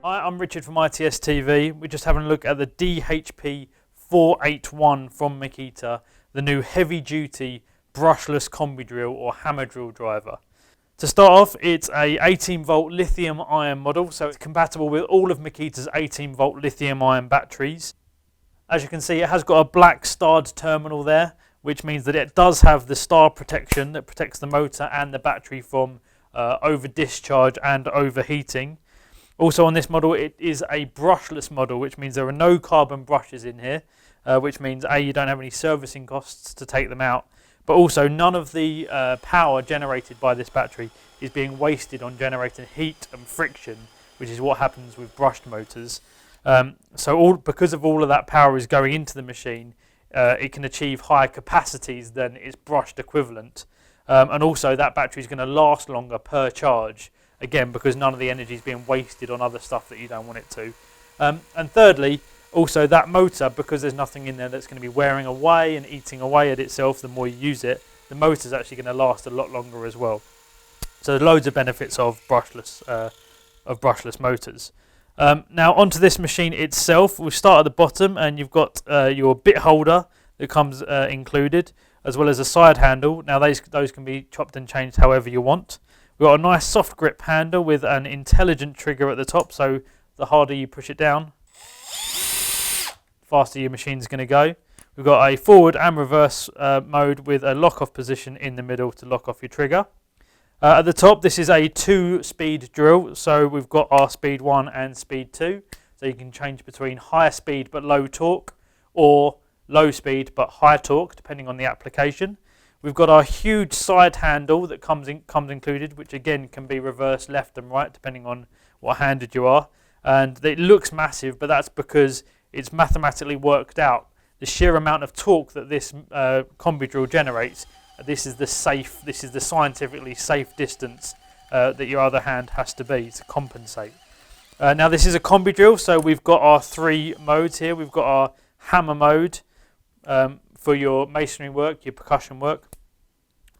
Hi, I'm Richard from ITS TV. We're just having a look at the DHP481 from Makita, the new heavy-duty brushless combi drill or hammer drill driver. To start off, it's a 18-volt lithium-ion model, so it's compatible with all of Makita's 18-volt lithium-ion batteries. As you can see, it has got a black starred terminal there, which means that it does have the star protection that protects the motor and the battery from over discharge and overheating. Also on this model, it is a brushless model, which means there are no carbon brushes in here, which means A, you don't have any servicing costs to take them out, but also none of the power generated by this battery is being wasted on generating heat and friction, which is what happens with brushed motors. Because of all of that power is going into the machine, it can achieve higher capacities than its brushed equivalent. And also that battery is going to last longer per charge, again, because none of the energy is being wasted on other stuff that you don't want it to. And thirdly, also that motor, because there's nothing in there that's going to be wearing away and eating away at itself the more you use it, the motor is actually going to last a lot longer as well. So loads of benefits of brushless motors. Now onto this machine itself, we'll start at the bottom and you've got your bit holder that comes included, as well as a side handle. Now those can be chopped and changed however you want. We've got a nice soft grip handle with an intelligent trigger at the top, so the harder you push it down, the faster your machine's going to go. We've got a forward and reverse mode with a lock-off position in the middle to lock off your trigger. At the top, this is a 2-speed drill, so we've got our speed 1 and speed 2, so you can change between higher speed but low torque, or low speed but high torque, depending on the application. We've got our huge side handle that comes included, which again can be reversed left and right depending on what handed you are. And it looks massive, but that's because it's mathematically worked out. The sheer amount of torque that this combi drill generates, this is the scientifically safe distance that your other hand has to be to compensate. Now this is a combi drill, so we've got our 3 modes here. We've got our hammer mode for your masonry work, your percussion work.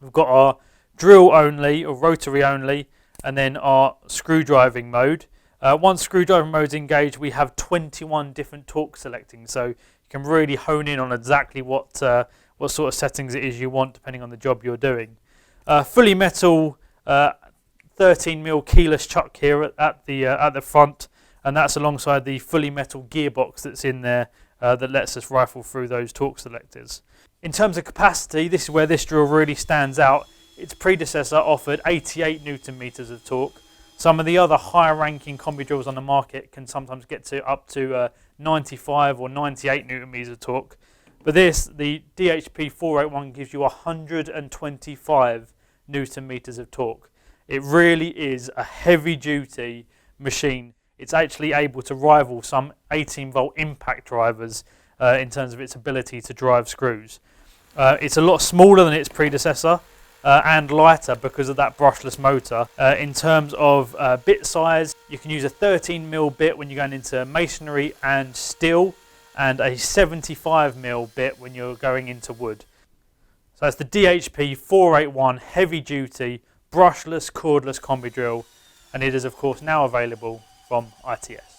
We've got our drill only or rotary only, and then our screw driving mode. Once screw driving mode is engaged, we have 21 different torque selecting, so you can really hone in on exactly what sort of settings it is you want depending on the job you're doing. Fully metal 13mm keyless chuck here at the front, and that's alongside the fully metal gearbox that's in there that lets us rifle through those torque selectors. In terms of capacity, this is where this drill really stands out. Its predecessor offered 88 Newton meters of torque. Some of the other higher ranking combi drills on the market can sometimes get up to 95 or 98 Newton meters of torque. But the DHP481 gives you 125 Newton meters of torque. It really is a heavy duty machine. It's actually able to rival some 18-volt impact drivers in terms of its ability to drive screws. It's a lot smaller than its predecessor and lighter because of that brushless motor. In terms of bit size, you can use a 13mm bit when you're going into masonry and steel, and a 75mm bit when you're going into wood. So that's the DHP481 heavy duty brushless cordless combi drill, and it is of course now available from ITS.